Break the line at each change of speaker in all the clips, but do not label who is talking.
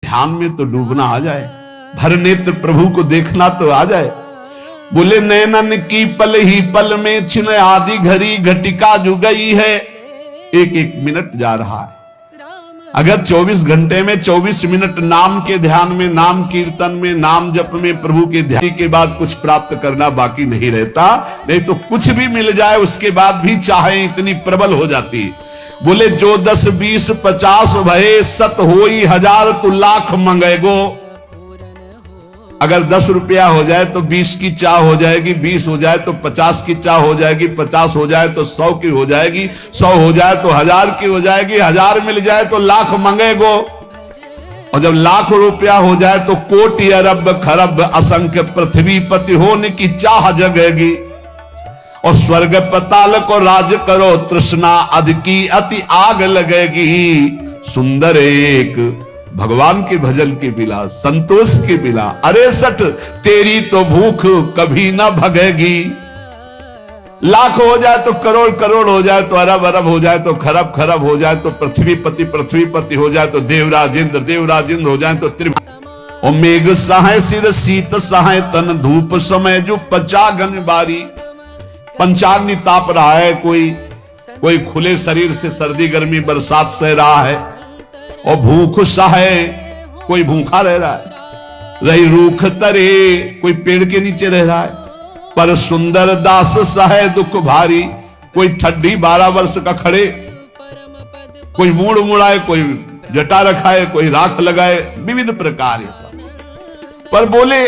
ध्यान में तो डूबना आ जाए, भर नेत्र प्रभु को देखना तो आ जाए। बोले नैनन की पल ही पल में छिन आदि घड़ी घटिका जो गई है। एक एक मिनट जा रहा है। अगर 24 घंटे में 24 मिनट नाम के ध्यान में, नाम कीर्तन में, नाम जप में, प्रभु के ध्यान के बाद कुछ प्राप्त करना बाकी नहीं रहता। नहीं तो कुछ भी मिल जाए उसके बाद भी चाहे इतनी प्रबल हो जाती। बोले जो 10 20 50 भये सत होई हजार तो लाख मंगेगो। अगर 10 रुपया हो जाए तो 20 की चाह हो जाएगी, 20 हो जाए तो 50 की चाह हो जाएगी, 50 हो जाए तो 100 की हो जाएगी, 100 हो जाए तो 1000 की हो जाएगी, 1000 मिल जाए तो लाख मंगेगो। और जब लाख रुपया हो जाए तो कोटि अरब खरब असंख्य पृथ्वी पति होने की चाह जगेगी। और स्वर्ग पताल को राज करो तृष्णा अध की अति आग लगेगी। सुंदर एक भगवान के भजन के बिना, संतोष के बिना, अरे सठ तेरी तो भूख कभी ना भगेगी। लाख हो जाए तो करोड़ करोड़ हो जाए तो अरब अरब हो जाए तो खरब खरब हो जाए तो पृथ्वीपति हो जाए तो देवराज इंद्र हो जाए तो और मेघ सहाय सिर शीत सहाय तन धूप समय जो पंचाग्नि बारी। पंचाग्नि ताप रहा है, कोई खुले शरीर से सर्दी गर्मी बरसात सह रहा है। और भूख सहे, कोई भूखा रह रहा है। रही रूख तरे, कोई पेड़ के नीचे रह रहा है। पर सुंदर दास सहे दुख भारी, कोई ठड्डी 12 वर्ष का खड़े, कोई मूड़ मुड़ाए, कोई जटा रखाए, कोई राख लगाए, विविध प्रकार ये सब। पर बोले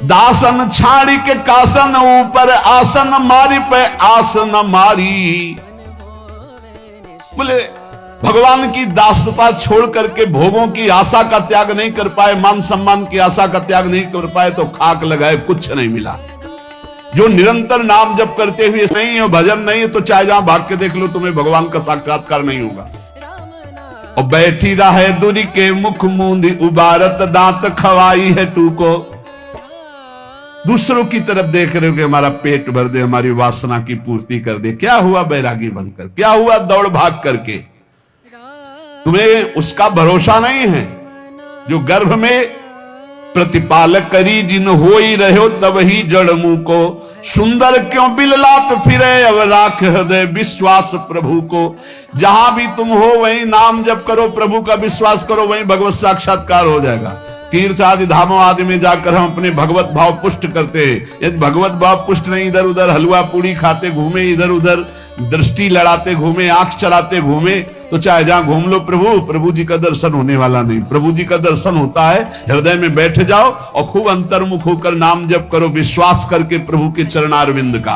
दासन छाड़ी के कासन ऊपर आसन मारी पे आसन मारी। बोले भगवान की दासता छोड़ करके भोगों की आशा का त्याग नहीं कर पाए, मान सम्मान की आशा का त्याग नहीं कर पाए तो खाक लगाए, कुछ नहीं मिला। जो निरंतर नाम जप करते हुए नहीं है, भजन नहीं है, तो चाहे जहां भाग के देख लो तुम्हें भगवान का साक्षात्कार नहीं होगा। और बैठी रहे दूरी के मुख मूंदी उबारत दांत खवाई है टूको। दूसरों की तरफ देख रहे हो कि हमारा पेट भर दे, हमारी वासना की पूर्ति कर दे। क्या हुआ बैरागी बनकर, क्या हुआ दौड़ भाग करके? तुम्हें उसका भरोसा नहीं है जो गर्भ में प्रतिपालक करी जिन हो ही रहो तब ही जड़ मुंह को। सुंदर क्यों बिललात फिरे अब राख हृदय विश्वास प्रभु को। जहां भी तुम हो वहीं नाम जप करो, प्रभु का विश्वास करो, वहीं भगवत साक्षात्कार हो जाएगा। तीर्थ आदि धामों आदि में जाकर हम अपने भगवत भाव पुष्ट करते हैं। यदि भगवत भाव पुष्ट नहीं, इधर उधर हलवा पूड़ी खाते घूमे, इधर उधर दृष्टि लड़ाते घूमे, आंख चलाते घूमे, तो चाहे जहां घूम लो प्रभु जी का दर्शन होने वाला नहीं। प्रभु जी का दर्शन होता है हृदय में बैठ जाओ और खूब अंतर्मुख होकर नाम जप करो, विश्वास करके प्रभु के चरणारविंद का।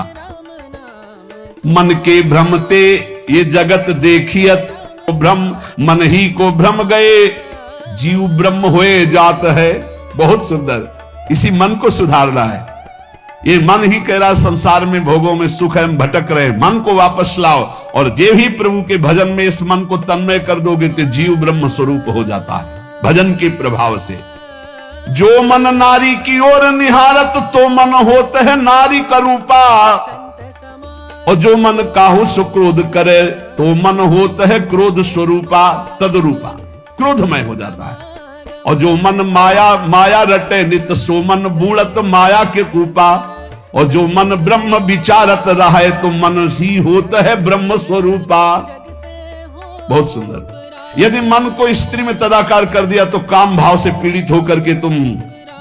मन के भ्रमते ये जगत देखियत, भ्रम मन ही को भ्रम गए, जीव ब्रह्म होए जात है। बहुत सुंदर, इसी मन को सुधारना है। ये मन ही कह रहा संसार में भोगों में सुख है, हम भटक रहे, मन को वापस लाओ। और जे भी प्रभु के भजन में इस मन को तन्मय कर दोगे तो जीव ब्रह्म स्वरूप हो जाता है भजन के प्रभाव से। जो मन नारी की ओर निहारत तो मन होता है नारी का रूपा। और जो मन काहू सुक्रोध करे तो मन होता है क्रोध स्वरूपा तदरूपा, क्रोधमय हो जाता है। और जो मन माया रटे नित सो मन बूढ़त माया के कूपा। और जो मन ब्रह्म विचारत रहे तो मन ही होता है ब्रह्म स्वरूपा। बहुत सुंदर। यदि मन को स्त्री में तदाकार कर दिया तो काम भाव से पीड़ित होकर के तुम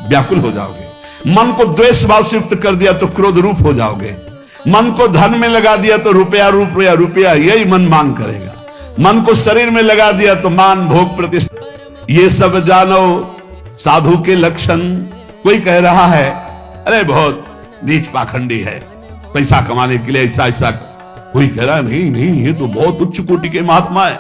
व्याकुल हो जाओगे। मन को द्वेष भाव से युक्त कर दिया तो क्रोध रूप हो जाओगे। मन को धन में लगा दिया तो रुपया यही मन मांग करेगा। मन को शरीर में लगा दिया तो मान भोग प्रतिष्ठा ये सब जानो साधु के लक्षण। कोई कह रहा है अरे बहुत नीच पाखंडी है, पैसा कमाने के लिए ऐसा। कोई कह रहा है नहीं ये तो बहुत उच्च कोटि के महात्मा है।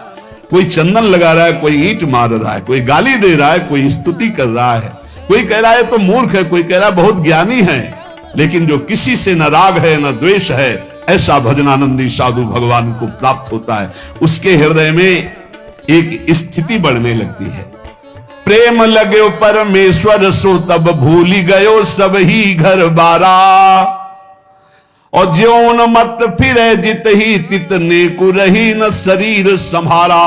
कोई चंदन लगा रहा है, कोई ईंट मार रहा है, कोई गाली दे रहा है, कोई स्तुति कर रहा है, कोई कह रहा है तो मूर्ख है, कोई कह रहा है बहुत ज्ञानी है। लेकिन जो किसी से न राग है न द्वेष है, ऐसा भजनानंदी साधु भगवान को प्राप्त होता है। उसके हृदय में एक स्थिति बढ़ने लगती है। प्रेम लगे परमेश्वर सो तब भूली गयो सब ही घर बारा। और ज्योन मत फिरे जित ही तित ने को रही न शरीर संभारा।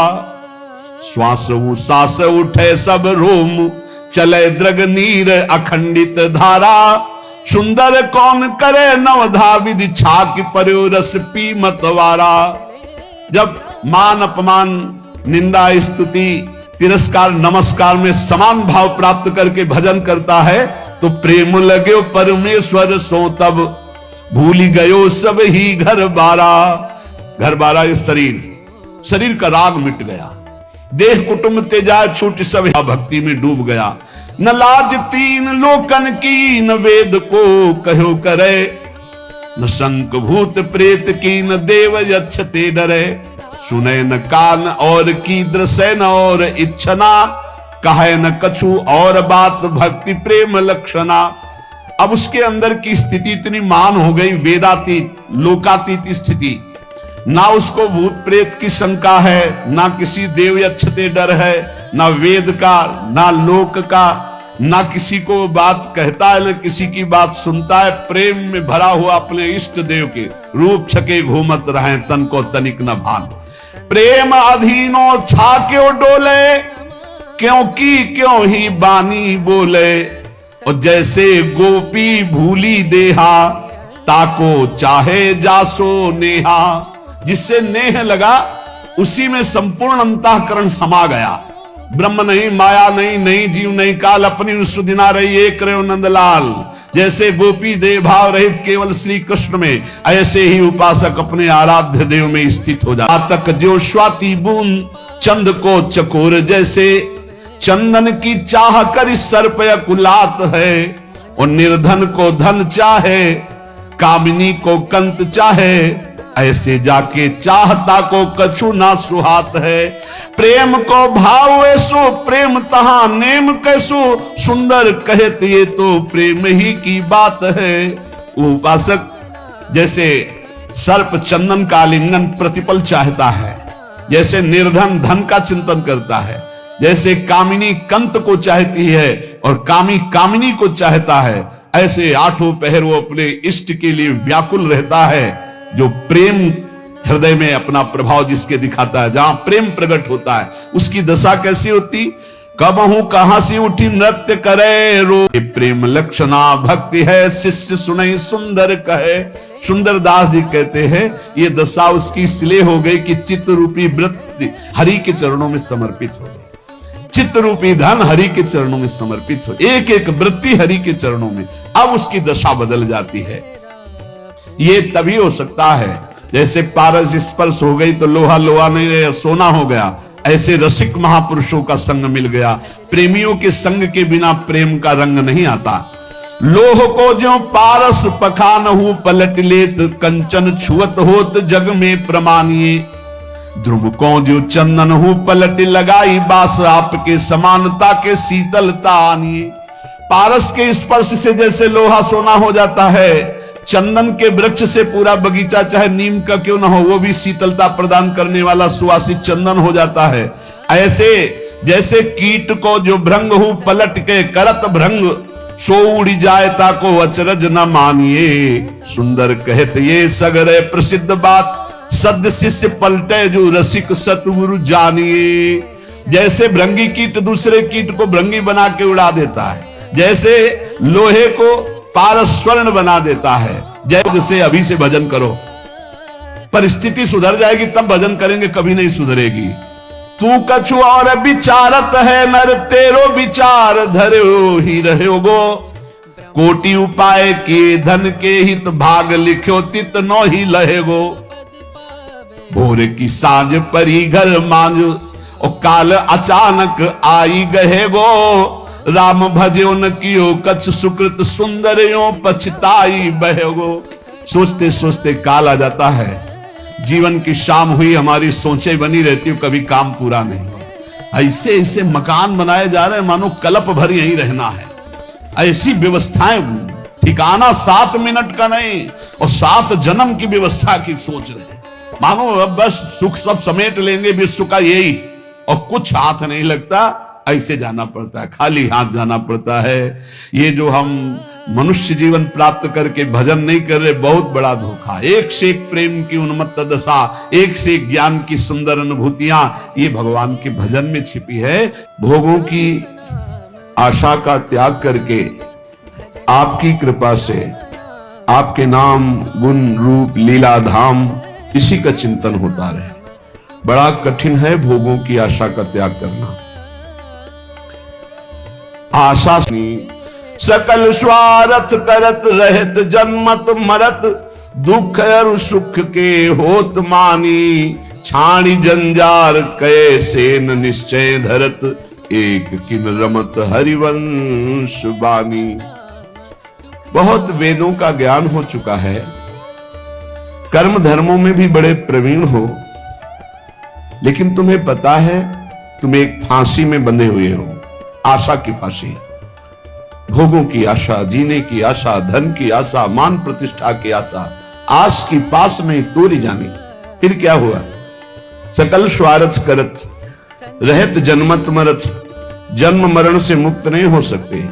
श्वास सास उठे सब रोम, चले द्रग नीर अखंडित धारा। सुंदर कौन करे नवधा विधि, छाक पर्यो रस पी मतवारा। जब मान अपमान, निंदा, स्तुति, तिरस्कार, नमस्कार में समान भाव प्राप्त करके भजन करता है तो प्रेम लगे परमेश्वर सो, तब भूली गयो सब ही घर बारा। घर बारा ये शरीर का राग मिट गया, देह कुटुंब तेजा छूट, सब भक्ति में डूब गया। न लाज तीन लोकन की, न वेद को कहो करे, न शंख भूत प्रेत की, न देव यक्षते डरे। सुने न कान और की दृश्य न और इच्छना, कहे न कछु और बात भक्ति प्रेम लक्षणा। अब उसके अंदर की स्थिति इतनी मान हो गई, वेदातीत लोकातीत स्थिति। ना उसको भूत प्रेत की शंका है, ना किसी देव यक्षते डर है, ना वेद का, ना लोक का, ना किसी को बात कहता है, ना किसी की बात सुनता है। प्रेम में भरा हुआ अपने इष्ट देव के रूप छके घूमत रहे, तन को तनिक न भान। प्रेम अधीनो छाक्यो डोले, क्योंकि क्यों ही बानी बोले। और जैसे गोपी भूली देहा, ताको चाहे जासो नेहा। जिससे नेह लगा उसी में संपूर्ण अंतःकरण समा गया। ब्रह्म नहीं, माया नहीं, नहीं जीव नहीं काल, अपनी सुदिना रही एक रहो नंदलाल। जैसे गोपी देव भाव रहित केवल श्री कृष्ण में, ऐसे ही उपासक अपने आराध्य देव में स्थित हो जाता। तक जो स्वाति बूंद चंद को चकोर, जैसे चंदन की चाह कर सर्प कुलात है। और निर्धन को धन चाहे, कामिनी को कंत चाहे, ऐसे जाके चाहता को कछु ना सुहात है। प्रेम को भाव ऐसो प्रेम तहा नेम कैसो, सुंदर कहते ये तो प्रेम ही की बात है। उपासक जैसे सर्प चंदन का आलिंगन प्रतिपल चाहता है, जैसे निर्धन धन का चिंतन करता है, जैसे कामिनी कंत को चाहती है और कामी कामिनी को चाहता है, ऐसे आठों पहर वो अपने इष्ट के लिए व्याकुल रहता है। जो प्रेम हृदय में अपना प्रभाव जिसके दिखाता है, जहां प्रेम प्रकट होता है, उसकी दशा कैसी होती। कबहू कहां से उठी नृत्य करे रो, प्रेम लक्षणा भक्ति है शिष्य सुनई सुंदर कहे। सुंदर दास जी कहते हैं ये दशा उसकी इसलिए हो गई कि चित्त रूपी वृत्ति हरि के चरणों में समर्पित हो गई। चित्त रूपी धन हरि के चरणों में समर्पित हो, एक एक वृत्ति हरि के चरणों में, अब उसकी दशा बदल जाती है। ये तभी हो सकता है जैसे पारस स्पर्श हो गई तो लोहा लोहा नहीं रहे, सोना हो गया। ऐसे रसिक महापुरुषों का संग मिल गया। प्रेमियों के संग के बिना प्रेम का रंग नहीं आता। लोह को जो पारस पखान हूं पलट लेत, कंचन छुअत होत जग में प्रमानिए। ध्रुव को जो चंदन हूं पलट लगाई, बास आपके समानता के शीतलता आनिए। पारस के स्पर्श से जैसे लोहा सोना हो जाता है, चंदन के वृक्ष से पूरा बगीचा चाहे नीम का क्यों ना हो वो भी शीतलता प्रदान करने वाला सुवासित चंदन हो जाता है। ऐसे जैसे कीट को जो भृंग हूं पलट के करत भृंग, सो उड़ी जाए ताको अचरज न मानिए। सुंदर कहते ये सगरे प्रसिद्ध बात, सद शिष्य पलटे जो रसिक सतगुरु जानिए। जैसे भृंगी कीट दूसरे कीट को भृंगी बना के उड़ा देता है, जैसे लोहे को पारस स्वर्ण बना देता है। जय से अभी से भजन करो, परिस्थिति सुधर जाएगी तब भजन करेंगे, कभी नहीं सुधरेगी। तू कछु और विचारत है नर, तेरो विचार धरो ही रहोगो। कोटि उपाय के धन के हित, भाग लिखो तित नो ही लहेगो। भोर की सांझ परी घर मांझ, और काल अचानक आई गहेगो। राम भजो न कियो कछ सुकृत, सुंदर यो पछताई बहेगो। सोचते सोचते काल आ जाता है, जीवन की शाम हुई, हमारी सोचें बनी रहती, कभी काम पूरा नहीं। ऐसे ऐसे मकान बनाए जा रहे हैं मानो कल्प भर यहीं रहना है। ऐसी व्यवस्थाएं, ठिकाना 7 मिनट का नहीं और 7 जन्म की व्यवस्था की सोच रहे हैं, मानो अब बस सुख सब समेट लेंगे विश्व का यही, और कुछ हाथ नहीं लगता। ऐसे जाना पड़ता है, खाली हाथ जाना पड़ता है। ये जो हम मनुष्य जीवन प्राप्त करके भजन नहीं कर रहे, बहुत बड़ा धोखा। एक से एक प्रेम की उन्मत्त दशा, एक से एक ज्ञान की सुंदर अनुभूतियां, ये भगवान के भजन में छिपी है। भोगों की आशा का त्याग करके आपकी कृपा से आपके नाम गुण रूप लीला धाम इसी का चिंतन होता रहे। बड़ा कठिन है भोगों की आशा का त्याग करना। आशा सकल स्वार्थ करत रहत जन्मत मरत, दुख और सुख के होत मानी, छाणी जंजार कैसे न निश्चय धरत, एक किन रमत हरिवंश बानी। बहुत वेदों का ज्ञान हो चुका है, कर्म धर्मों में भी बड़े प्रवीण हो, लेकिन तुम्हें पता है तुम एक फांसी में बंधे हुए हो, आशा की फांसी। भोगों की आशा, जीने की आशा, धन की आशा, मान प्रतिष्ठा की आशा, आस की पास में तोड़ी जानी। फिर क्या हुआ? सकल स्वार्थ करत रहत जन्मत मरत, जन्म मरण से मुक्त नहीं हो सकते।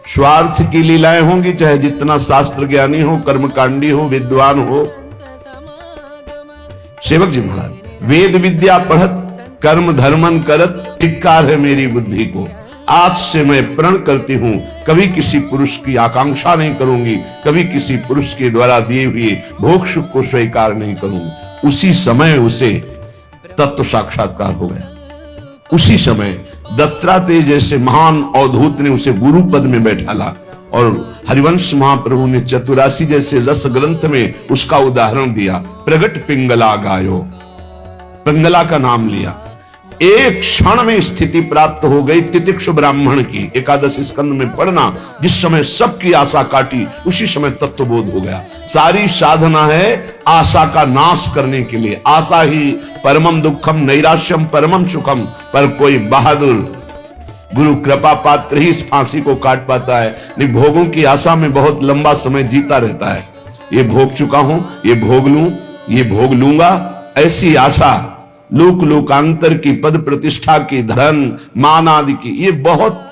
स्वार्थ की लीलाएं होंगी, चाहे जितना शास्त्र ज्ञानी हो, कर्मकांडी हो, विद्वान हो। सेवक जी महाराज, वेद विद्या पढ़त कर्म धर्मन करत, धिक्कार है मेरी बुद्धि को। आज से मैं प्रण करती हूं, कभी किसी पुरुष की आकांक्षा नहीं करूंगी, कभी किसी पुरुष के द्वारा दिए हुए भोग सुख को स्वीकार नहीं करूंगी। उसी समय उसे तत्व साक्षात्कार हो गया। उसी समय दत्तात्रेय जैसे महान अवधूत ने उसे गुरु पद में बैठाला, और हरिवंश महाप्रभु ने चतुरासी जैसे रस ग्रंथ में उसका उदाहरण दिया। प्रगट पिंगला गायो, पिंगला का नाम लिया। एक क्षण में स्थिति प्राप्त हो गई तितिक्षु ब्राह्मण की। एकादश स्कंद में पढ़ना, जिस समय सबकी आशा काटी उसी समय तत्वबोध हो गया। सारी साधना है आशा का नाश करने के लिए। आशा ही परमम दुखम नैराश्यम परमम सुखम। पर कोई बहादुर गुरु कृपा पात्र ही इस फांसी को काट पाता है। नहीं, भोगों की आशा में बहुत लंबा समय जीता रहता है। ये भोग चुका हूं, ये भोग लूं, ये भोग लूंगा, ऐसी आशा लोक लोकांतर की, पद प्रतिष्ठा की, धन मान आदि की, ये बहुत